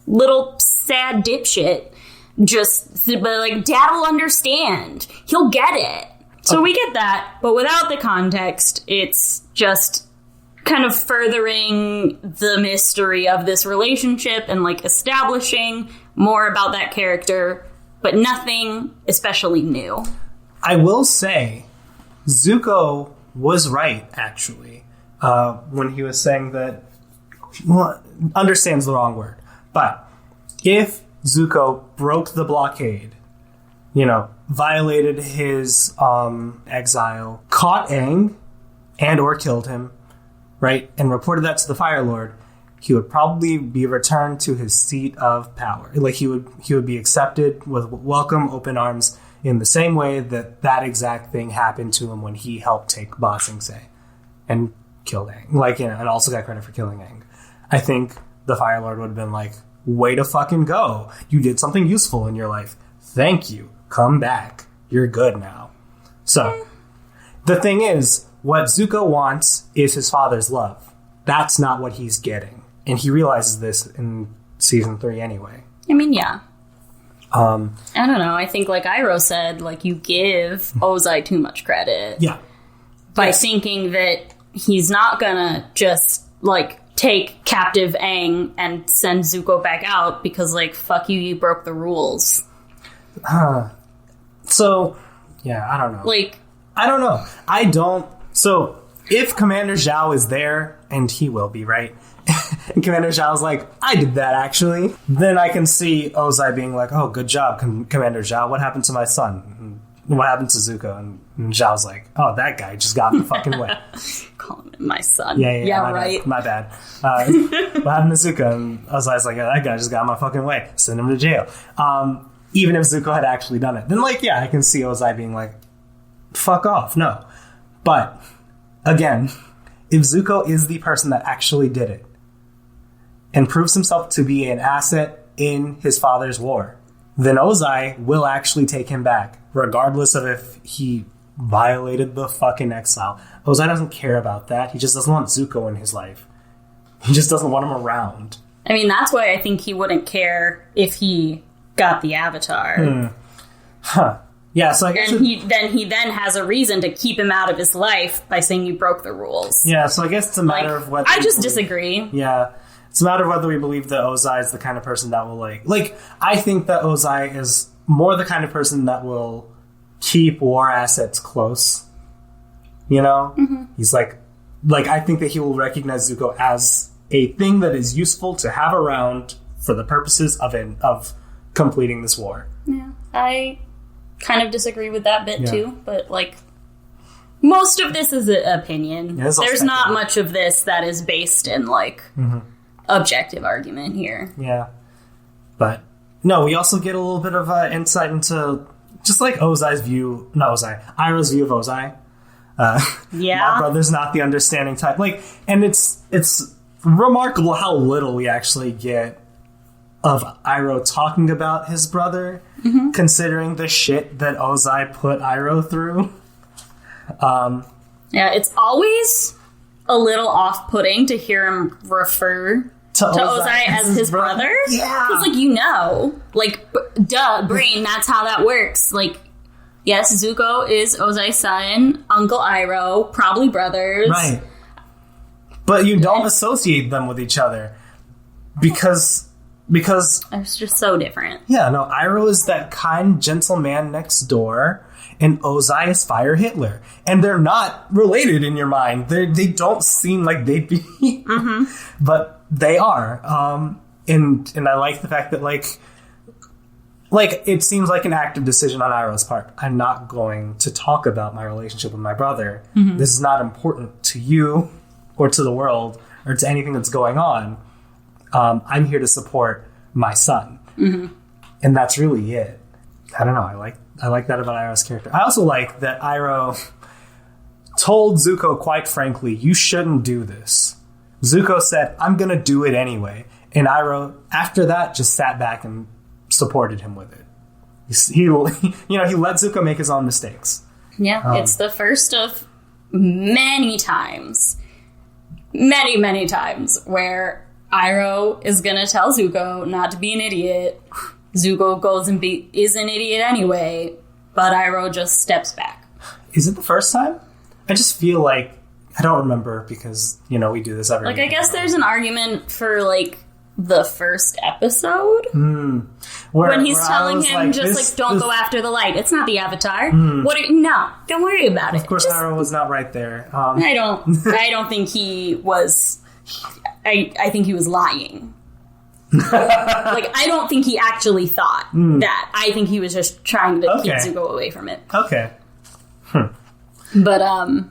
Speaker 1: little sad dipshit. But, like, Dad will understand. He'll get it. So we get that. But without the context, it's just kind of furthering the mystery of this relationship and, like, establishing more about that character, but nothing especially new.
Speaker 2: I will say, Zuko was right, actually, when he was saying that, well, understands the wrong word, but if Zuko broke the blockade, violated his exile, caught Aang, and or killed him, right, and reported that to the Fire Lord, he would probably be returned to his seat of power. Like, he would be accepted with welcome, open arms, in the same way that exact thing happened to him when he helped take Ba Sing Se and killed Aang. Like, and also got credit for killing Aang. I think the Fire Lord would have been like, way to fucking go. You did something useful in your life. Thank you. Come back. You're good now. So, the thing is, what Zuko wants is his father's love. That's not what he's getting. And he realizes this in season 3 anyway.
Speaker 1: I mean, yeah. I don't know. I think, like Iroh said, like, you give Ozai too much credit.
Speaker 2: Yeah.
Speaker 1: By thinking that he's not gonna just, like, take captive Aang and send Zuko back out because, like, fuck you, you broke the rules. So, yeah, I don't know. Like,
Speaker 2: I don't know. So, if Commander Zhao is there, and he will be, right? And Commander Zhao's like, I did that, actually. Then I can see Ozai being like, oh, good job, Commander Zhao. What happened to my son? And what happened to Zuko? And Zhao's like, oh, that guy just got in the fucking way.
Speaker 1: Calling him my son.
Speaker 2: Yeah,
Speaker 1: right.
Speaker 2: My bad. What happened to Zuko? And Ozai's like, oh, that guy just got in my fucking way. Send him to jail. Even if Zuko had actually done it. Then, like, yeah, I can see Ozai being like, fuck off. No. But, again, if Zuko is the person that actually did it, and proves himself to be an asset in his father's war, then Ozai will actually take him back, regardless of if he violated the fucking exile. Ozai doesn't care about that. He just doesn't want Zuko in his life. He just doesn't want him around.
Speaker 1: I mean, that's why I think he wouldn't care if he got the Avatar.
Speaker 2: Yeah, so I guess...
Speaker 1: And he then has a reason to keep him out of his life by saying you broke the rules.
Speaker 2: Yeah, so I guess it's a matter of whether...
Speaker 1: I just disagree.
Speaker 2: Yeah. It's a matter of whether we believe that Ozai is the kind of person that will, like, I think that Ozai is more the kind of person that will keep war assets close. Mm-hmm. He's like, I think that he will recognize Zuko as a thing that is useful to have around for the purposes of completing this war.
Speaker 1: Yeah, I kind of disagree with that bit too, but, like, most of this is an opinion.
Speaker 2: Yeah,
Speaker 1: there's not much of this that is based in, like... Mm-hmm. objective argument here.
Speaker 2: Yeah. But, no, we also get a little bit of insight into just like Ozai's view, not Ozai, Iroh's view of Ozai. My brother's not the understanding type. Like, and it's remarkable how little we actually get of Iroh talking about his brother, considering the shit that Ozai put Iroh through.
Speaker 1: Yeah, it's always a little off-putting to hear him refer to Ozai as his brother.
Speaker 2: Yeah.
Speaker 1: Because, duh, brain, that's how that works. Like, yes, Zuko is Ozai's son, Uncle Iroh, probably brothers.
Speaker 2: Right. But you don't associate them with each other. Because
Speaker 1: it's just so different.
Speaker 2: Yeah, no, Iroh is that kind, gentle man next door, and Ozai is Fire Hitler. And they're not related in your mind. They don't seem like they'd be. Mm-hmm. But they are. And I like the fact that, like, it seems like an active decision on Iroh's part. I'm not going to talk about my relationship with my brother. Mm-hmm. This is not important to you or to the world or to anything that's going on. I'm here to support my son. Mm-hmm. And that's really it. I don't know. I like that about Iroh's character. I also like that Iroh told Zuko, quite frankly, you shouldn't do this. Zuko said, I'm going to do it anyway. And Iroh, after that, just sat back and supported him with it. He let Zuko make his own mistakes.
Speaker 1: Yeah, it's the first of many times where Iroh is going to tell Zuko not to be an idiot. Zuko goes and is an idiot anyway, but Iroh just steps back.
Speaker 2: Is it the first time? I just feel like, I don't remember because, we do this every week.
Speaker 1: I guess there's an argument for, the first episode. When he's telling him, don't go after the light. It's not the Avatar. No, don't worry about it.
Speaker 2: Of course, Iroh was not right there.
Speaker 1: I don't think he was... I think he was lying. I don't think he actually thought that. I think he was just trying to keep Zuko away from it.
Speaker 2: Okay.
Speaker 1: But other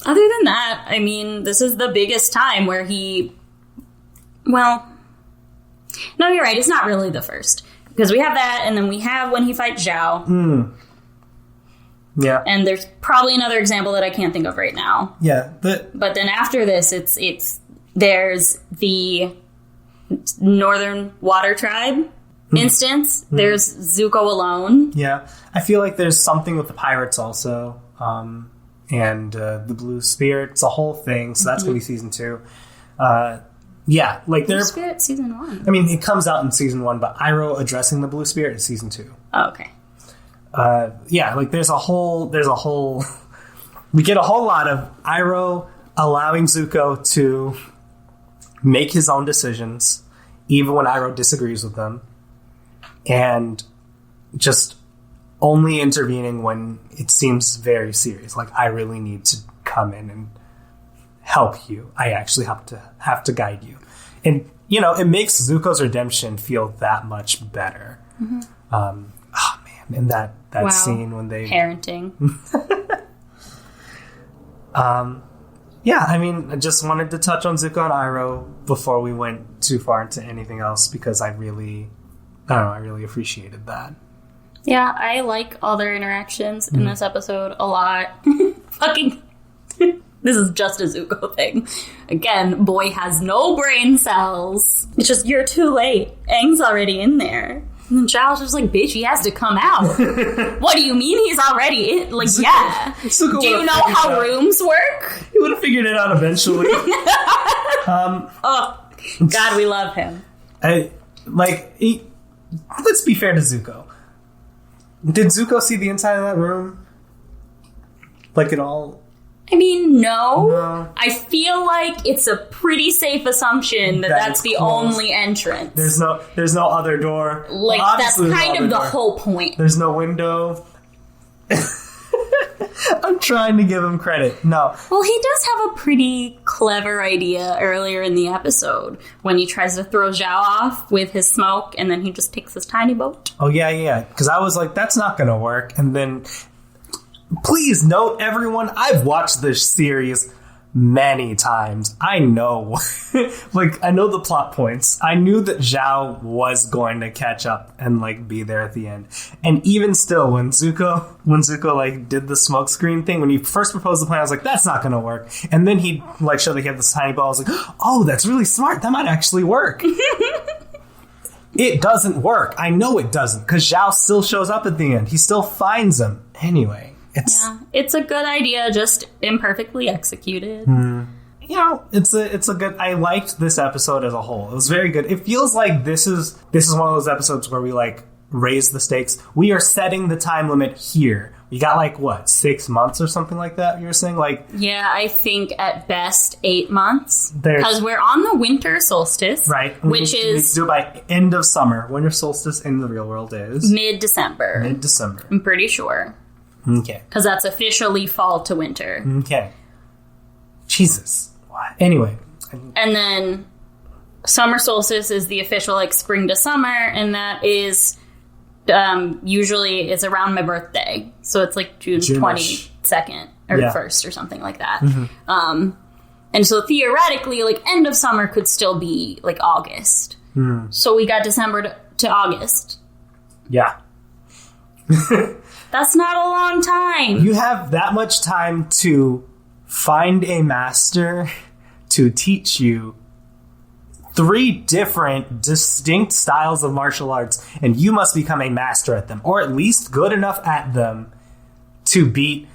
Speaker 1: than that, I mean, this is the biggest time where he... Well, no, you're right. It's not really the first. Because we have that, and then we have when he fights Zhao. Yeah. And there's probably another example that I can't think of right now.
Speaker 2: Yeah.
Speaker 1: But then after this, there's the Northern Water Tribe instance. There's Zuko alone.
Speaker 2: Yeah. I feel like there's something with the pirates also. And the Blue Spirit. It's a whole thing. So that's going to be season 2. Yeah.
Speaker 1: Blue Spirit season 1.
Speaker 2: I mean, it comes out in season 1, but Iroh addressing the Blue Spirit is season 2.
Speaker 1: Oh, okay.
Speaker 2: Yeah, there's a whole we get a whole lot of Iroh allowing Zuko to make his own decisions, even when Iroh disagrees with them, and just only intervening when it seems very serious. Like, I really need to come in and help you. I actually have to guide you. And, it makes Zuko's redemption feel that much better. Mm-hmm. Oh, man. And that scene when they...
Speaker 1: Parenting.
Speaker 2: Yeah, I mean, I just wanted to touch on Zuko and Iroh before we went too far into anything else because I really appreciated that.
Speaker 1: Yeah, I like all their interactions in this episode a lot. Fucking... This is just a Zuko thing. Again, boy has no brain cells. It's just, you're too late. Aang's already in there. And then Zhao's just like, bitch, he has to come out. What do you mean he's already in? Like, Zuko, yeah. Zuko do you know how rooms work?
Speaker 2: He would have figured it out eventually.
Speaker 1: Oh, God, we love him.
Speaker 2: Let's be fair to Zuko. Did Zuko see the inside of that room? Like, at all?
Speaker 1: I mean, no. I feel like it's a pretty safe assumption that that's the only entrance.
Speaker 2: There's no other door.
Speaker 1: Like, obviously that's kind of the whole point.
Speaker 2: There's no window. I'm trying to give him credit. No.
Speaker 1: Well, he does have a pretty clever idea earlier in the episode when he tries to throw Zhao off with his smoke, and then he just takes his tiny boat.
Speaker 2: Oh, yeah. Because I was like, that's not going to work. And then... Please note, everyone, I've watched this series many times. I know. I know the plot points. I knew that Zhao was going to catch up and, be there at the end. And even still, when Zuko, did the smoke screen thing, when he first proposed the plan, I was like, that's not going to work. And then he, showed that he had this tiny ball. I was like, oh, that's really smart. That might actually work. It doesn't work. I know it doesn't, because Zhao still shows up at the end. He still finds him. Anyway.
Speaker 1: It's a good idea, just imperfectly executed.
Speaker 2: you know, it's a good. I liked this episode as a whole. It was very good. It feels like this is one of those episodes where we like raise the stakes. We are setting the time limit here. We got like what, 6 months or something like that. You were saying like
Speaker 1: I think at best 8 months because we're on the winter solstice,
Speaker 2: right?
Speaker 1: Which
Speaker 2: we need to do it by end of summer. Winter solstice in the real world is
Speaker 1: mid-December.
Speaker 2: I'm
Speaker 1: pretty sure.
Speaker 2: Okay,
Speaker 1: because that's officially fall to winter.
Speaker 2: Okay. Jesus. Anyway,
Speaker 1: and then summer solstice is the official like spring to summer, and that is. Usually it's around my birthday, so it's like June 22nd or 1st or something like that. Mm-hmm. And so theoretically, like end of summer could still be like August. So we got December to August.
Speaker 2: Yeah.
Speaker 1: That's not a long time.
Speaker 2: You have that much time to find a master to teach you 3 different distinct styles of martial arts, and you must become a master at them, or at least good enough at them to beat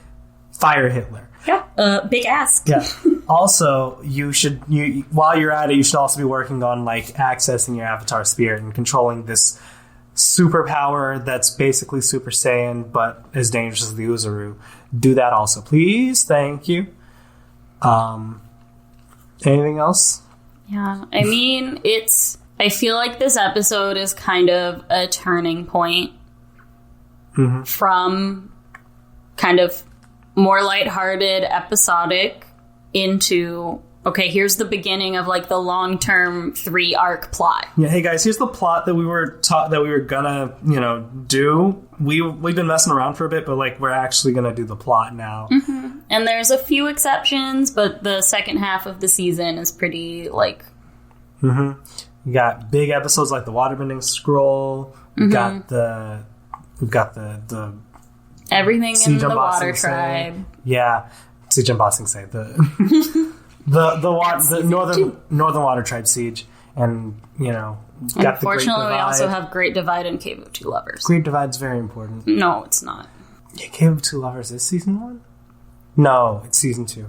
Speaker 2: Fire Hitler.
Speaker 1: Yeah, big ask.
Speaker 2: Yeah. Also, while you're at it, you should also be working on like accessing your Avatar spirit and controlling this superpower that's basically Super Saiyan, but as dangerous as the Uzaru. Do that also, please. Thank you. Anything else?
Speaker 1: Yeah, I mean, I feel like this episode is kind of a turning point from kind of more lighthearted, episodic into, okay, here's the beginning of like the long-term 3-arc plot.
Speaker 2: Yeah, hey guys, here's the plot that we were taught that we were gonna, do. We've been messing around for a bit, but like we're actually gonna do the plot now.
Speaker 1: Mm-hmm. And there's a few exceptions, but the second half of the season is pretty like.
Speaker 2: You got big episodes like the waterbending scroll. We've got the
Speaker 1: everything in the water tribe.
Speaker 2: Yeah, Siege and Bossing Say the northern water tribe siege, and got
Speaker 1: unfortunately
Speaker 2: the
Speaker 1: we also have Great Divide and Cave of Two Lovers.
Speaker 2: Great Divide's very important.
Speaker 1: No, it's not.
Speaker 2: Yeah, Cave of Two Lovers is season 1. No, it's season 2.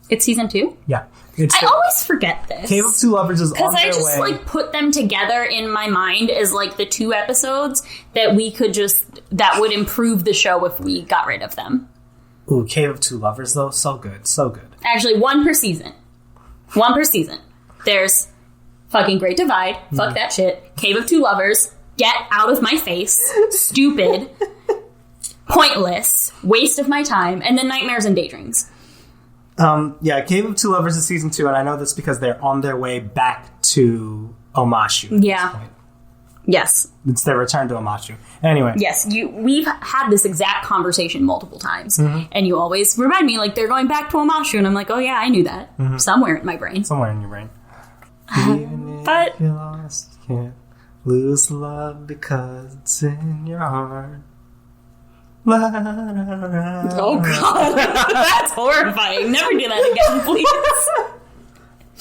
Speaker 1: It's season 2?
Speaker 2: Yeah.
Speaker 1: I always forget this.
Speaker 2: Cave of Two Lovers is on their way.
Speaker 1: Because I just like put them together in my mind as like the 2 episodes that we could that would improve the show if we got rid of them.
Speaker 2: Ooh, Cave of Two Lovers though, so good, so good.
Speaker 1: Actually, 1 per season. 1 per season. There's fucking Great Divide. Fuck that shit. Cave of Two Lovers. Get out of my face. Stupid. Pointless. Waste of my time. And then Nightmares and Daydreams.
Speaker 2: Yeah, Cave of Two Lovers is season 2, and I know this because they're on their way back to Omashu at this point.
Speaker 1: Yes.
Speaker 2: It's their return to Omashu. Anyway.
Speaker 1: Yes, we've had this exact conversation multiple times, and you always remind me, like, they're going back to Omashu, and I'm like, oh yeah, I knew that. Somewhere in my brain.
Speaker 2: Somewhere in your brain.
Speaker 1: But
Speaker 2: if you're lost, you can't lose love because it's in your heart.
Speaker 1: Oh god, that's horrifying. Never do that again, please.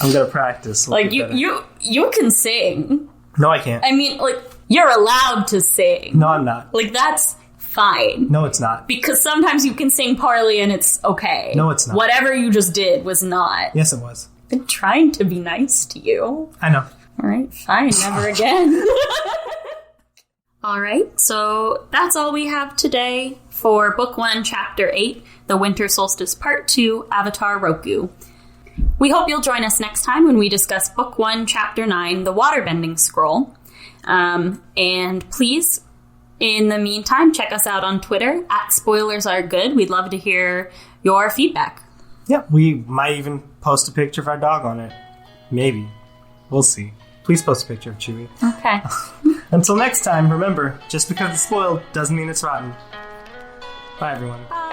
Speaker 2: I'm gonna practice.
Speaker 1: Like you can sing.
Speaker 2: No, I can't.
Speaker 1: I mean, like, you're allowed to sing.
Speaker 2: No, I'm not.
Speaker 1: Like, that's fine.
Speaker 2: No, it's not.
Speaker 1: Because sometimes you can sing poorly and it's okay.
Speaker 2: No, it's not.
Speaker 1: Whatever you just did was not.
Speaker 2: Yes, it was.
Speaker 1: I've been trying to be nice to you.
Speaker 2: I know.
Speaker 1: All right, fine. Never again. All right, so that's all we have today for Book 1, Chapter 8, The Winter Solstice Part 2, Avatar Roku. We hope you'll join us next time when we discuss Book 1, Chapter 9, The Waterbending Scroll. And please, in the meantime, check us out on Twitter, @SpoilersAreGood. We'd love to hear your feedback.
Speaker 2: Yeah, we might even post a picture of our dog on it. Maybe. We'll see. Please post a picture of Chewie.
Speaker 1: Okay.
Speaker 2: Until next time, remember, just because it's spoiled doesn't mean it's rotten. Bye, everyone.
Speaker 1: Bye.